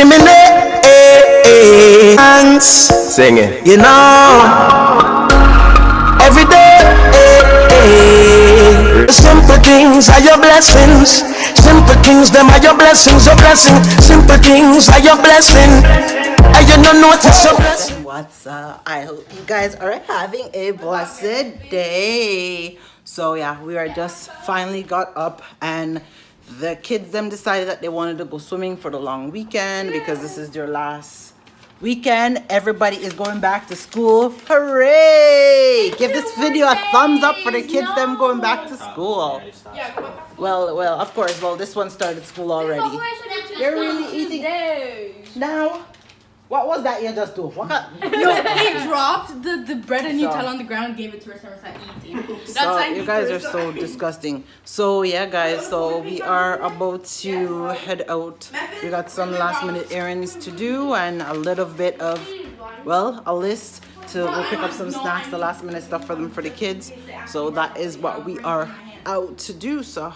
chimney, hands, sing it. You know, every day, simple things are your blessings. Simple things, them are your blessings, your blessing. Simple things are your blessing. And you don't notice your blessing. What's up? I hope you guys are having a blessed day. So yeah, we are just finally got up, and the kids them decided that they wanted to go swimming for the long weekend because this is their last weekend. Everybody is going back to school. Hooray! Give this video a thumbs up for the kids them going back to school. Well, of course. Well, this one started school already. You're really eating now. What was that you just do? What? They dropped the bread and Nutella on the ground and gave it to her, so I started eating. So you guys are so disgusting. So yeah, guys, so we are about to head out. We got some last minute errands to do and a little bit of, well, a list to go pick up some snacks, the last minute stuff for them, for the kids. So that is what we are out to do. So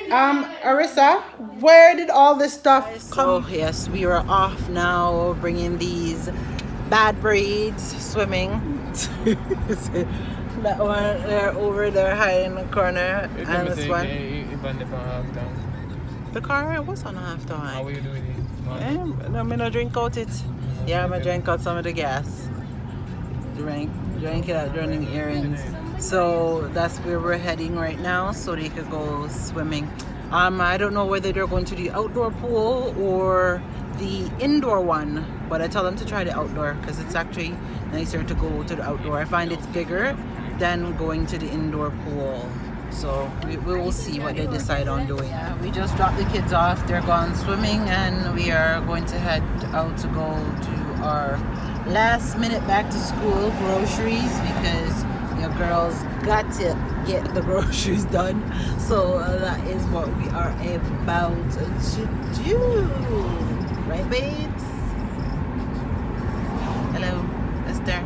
Arissa, where did all this stuff come? So yes, we are off now, bringing these bad braids swimming. That one, they're over there hiding in the corner, and this one. The car was on half time. How are you doing it? I'm gonna drink out it. Yeah, I'm gonna drink out some of the gas. Drink it out during the errands. So that's where we're heading right now, so they could go swimming. I don't know whether they're going to the outdoor pool or the indoor one, but I tell them to try the outdoor because it's actually nicer to go to the outdoor. I find it's bigger than going to the indoor pool. So we will see what they decide on doing. We just dropped the kids off, they're gone swimming, and we are going to head out to go to our last minute back to school groceries because your girls got to get the groceries done. So that is what we are about to do, right babes? Hello, mister.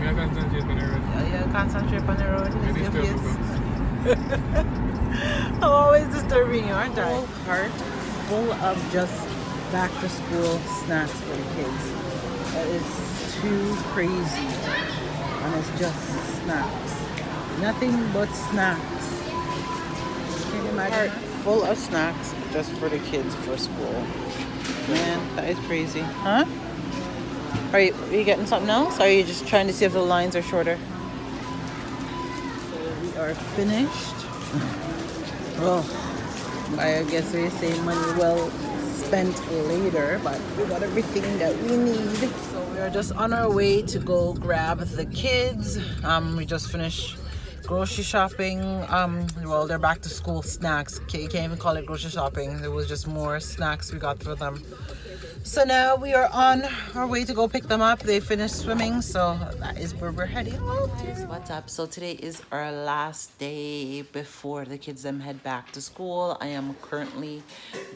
I concentrate on the road. Yeah, concentrate on the road. Maybe I'm always disturbing you, aren't I? Whole cart full of just back to school snacks for the kids. That is too crazy. And it's just snacks. Nothing but snacks. Can you imagine? Cart full of snacks just for the kids for school. Man, that is crazy. Huh? Are you getting something else? Or are you just trying to see if the lines are shorter? So we are finished. Well, I guess we say money well spent later, but we got everything that we need. So we are just on our way to go grab the kids. We just finished grocery shopping. Well, they're back to school snacks. You can't even call it grocery shopping. There was just more snacks we got for them. So now we are on our way to go pick them up. They finished swimming, so that is where we're heading off to. What's up? So today is our last day before the kids them head back to school. I am currently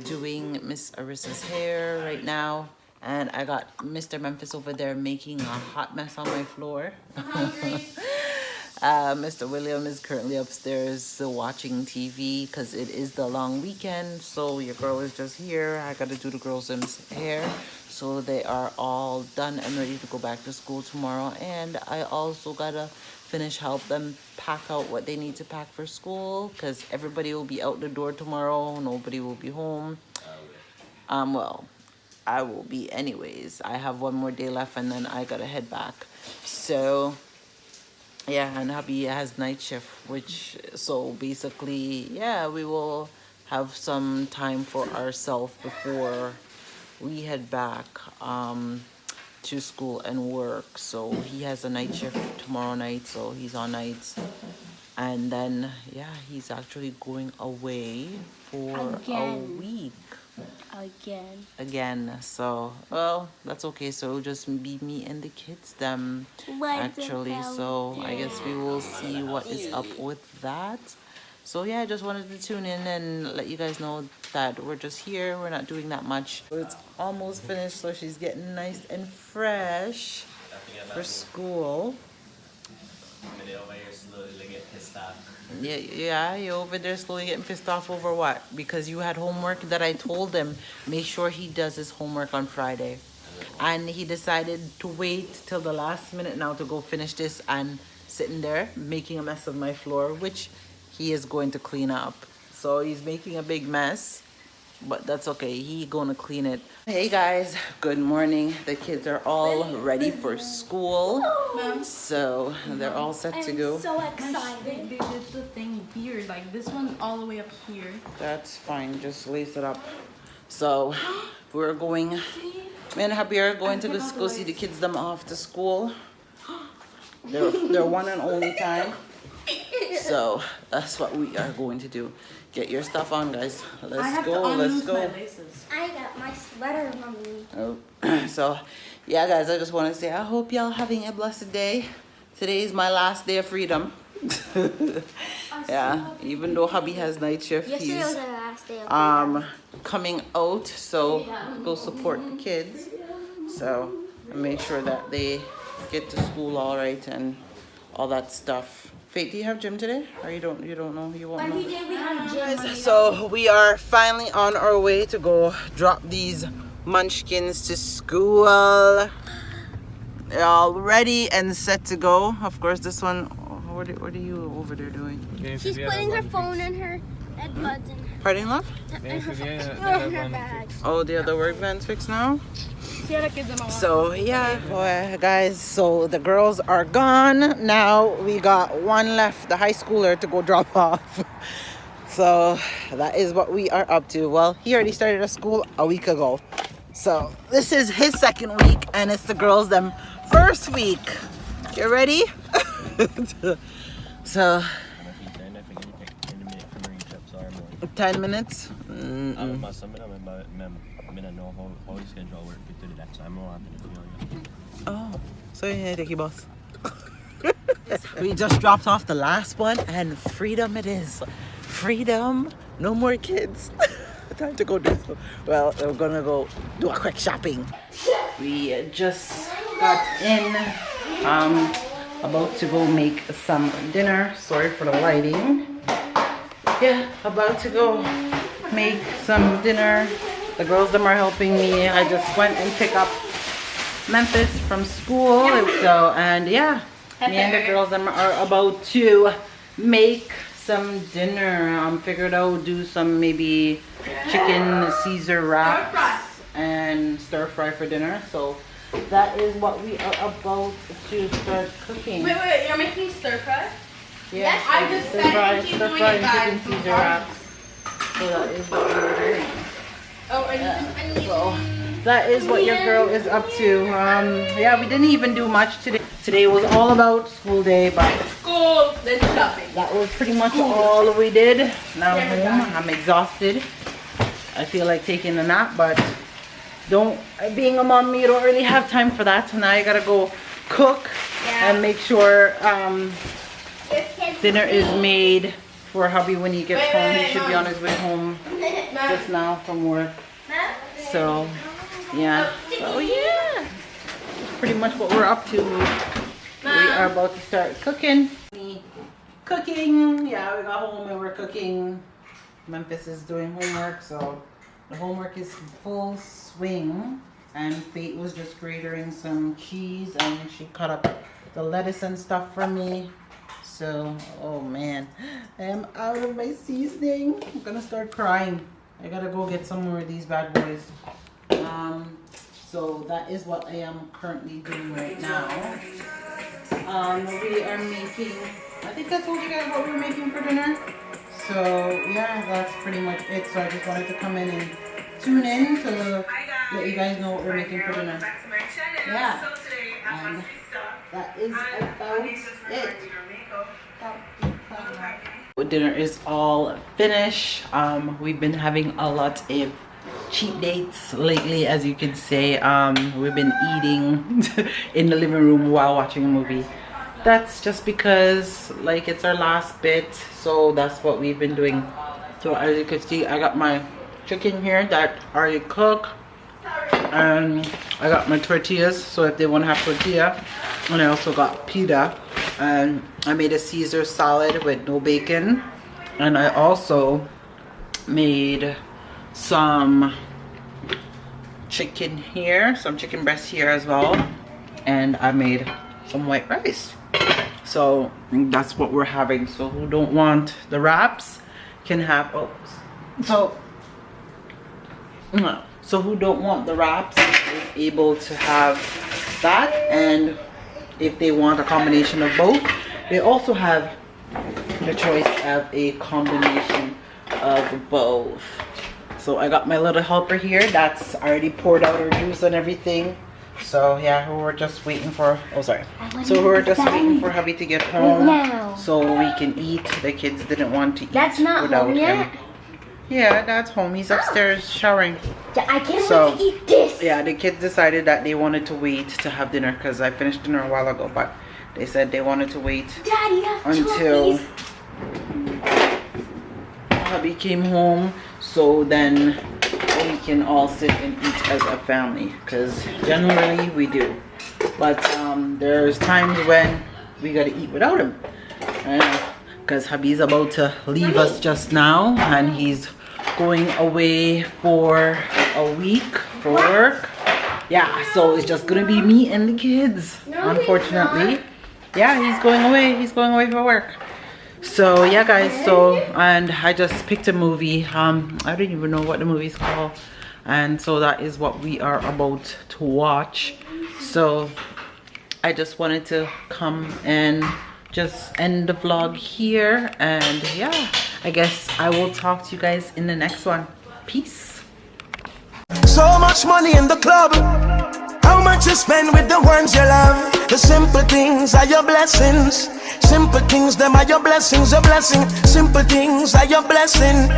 doing Miss Arissa's hair right now, and I got Mr. Memphis over there making a hot mess on my floor. Mr. William is currently upstairs watching TV because it is the long weekend. So your girl is just here. I got to do the girls' hair. So they are all done and ready to go back to school tomorrow. And I also got to help them pack out what they need to pack for school because everybody will be out the door tomorrow. Nobody will be home. Well, I will be anyways. I have one more day left and then I got to head back. So yeah, and hubby has night shift, so basically, yeah, we will have some time for ourselves before we head back to school and work. So he has a night shift tomorrow night, so he's on nights. And then, yeah, he's actually going away for a week. Again. So, well, that's okay. So it'll just be me and the kids actually. So I guess we will see what is up with that. So yeah, I just wanted to tune in and let you guys know that we're just here. We're not doing that much. It's almost finished, so she's getting nice and fresh for school. Yeah, you over there slowly getting pissed off over what? Because you had homework that I told him, make sure he does his homework on Friday. And he decided to wait till the last minute now to go finish this and sitting there making a mess of my floor, which he is going to clean up. So he's making a big mess, but that's okay. He gonna clean it. Hey guys, good morning. The kids are all ready for school. So they're all set to go. I'm so excited. They did the thing weird. Like this one's all the way up here. That's fine. Just lace it up. So we're going. Me and Happy are going to go see the kids them off to school. Their one and only time. So that's what we are going to do. Get your stuff on, guys. Let's go. Let's go. I got my sweater, mommy. Oh, so yeah, guys. I just want to say I hope y'all having a blessed day. Today is my last day of freedom. Yeah, even though hubby has night shift, Yesterday he's was our last day of freedom. coming out, so go support the kids. So make sure that they get to school all right and all that stuff. Faith, do you have gym today? Or you don't know? You won't Every know. day we have gym. Mommy. So we are finally on our way to go drop these munchkins to school. They're all ready and set to go. Of course, this one. What are you over there doing? She's putting her phone in her earbuds in her, Pardon, love? in her bag. Oh, the other work van's fixed now? So yeah, boy, guys, so the girls are gone. Now we got one left, the high schooler, to go drop off. So that is what we are up to. Well, he already started at school a week ago. So this is his second week and it's the girls' them first week. You ready? So 10 minutes. Oh, so you take your bus. We just dropped off the last one and freedom it is. Freedom, no more kids. Time to go do, well, we're gonna go do a quick shopping. We just got in, about to go make some dinner. Sorry for the lighting. Yeah, about to go make some dinner. The girls them are helping me. I just went and picked up Memphis from school. So, and yeah, me and the girls them are about to make some dinner. Figured out do some maybe chicken Caesar wraps and stir fry for dinner. So that is what we are about to start cooking. Wait, you're making stir fry? Yeah, Yes, I just stir said fry, keep stir doing fry it, and guys. chicken Caesar wraps. So that is what we're doing. Oh, and So that is what your girl is up to. Yeah, we didn't even do much today. Today was all about school day, but school, then shopping. that was pretty much all we did. Now I'm home. I'm exhausted. I feel like taking a nap, but being a mom, you don't really have time for that. So now I gotta go cook and make sure dinner is made for hubby when he gets home. He should be on his way home just now from work. So yeah, pretty much what we're up to. We are about to start cooking. Yeah, we got home and we're cooking. Memphis is doing homework, so the homework is full swing. And Fate was just grating some cheese and she cut up the lettuce and stuff for me. So, oh man, I am out of my seasoning. I'm gonna start crying. I gotta go get some more of these bad boys. So that is what I am currently doing right now. We are making, I think I told you guys what we were making for dinner. So yeah, that's pretty much it. So I just wanted to come in and tune in to let you guys know what we're making for dinner. Yeah, and that is about it. Dinner is all finished. We've been having a lot of cheap dates lately, as you can say. We've been eating in the living room while watching a movie. That's just because like it's our last bit, so that's what we've been doing. So as you can see, I got my chicken here that already cooked, and I got my tortillas, so if they want to have tortilla, and I also got pita. And I made a Caesar salad with no bacon. And I also made some chicken here, some chicken breast here as well. And I made some white rice. So that's what we're having. So who don't want the wraps can have, so who don't want the wraps is able to have that. And if they want a combination of both, they also have the choice of a combination of both. So I got my little helper here that's already poured out her juice and everything. So yeah, we're just waiting for, so we're just waiting for hubby to get home so we can eat. The kids didn't want to eat without him. Yeah, Dad's home. He's upstairs showering. I can't wait to eat this. Yeah, the kids decided that they wanted to wait to have dinner because I finished dinner a while ago, but they said they wanted to wait until hubby came home, so then we can all sit and eat as a family, because generally we do, but there's times when we gotta eat without him, because hubby's about to leave us just now, and he's going away for a week for work. Yeah, so it's just gonna be me and the kids, unfortunately. Yeah, he's going away for work. So yeah guys, and I just picked a movie. I don't even know what the movie's called, and so that is what we are about to watch. So I just wanted to come and just end the vlog here, and yeah, I guess I will talk to you guys in the next one. Peace. So much money in the club. How much you spend with the ones you love? The simple things are your blessings. Simple things, them are your blessings, your blessing. Simple things are your blessing.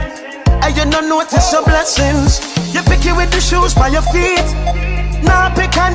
And you don't notice your blessings. You pick it with the shoes by your feet. Now pick and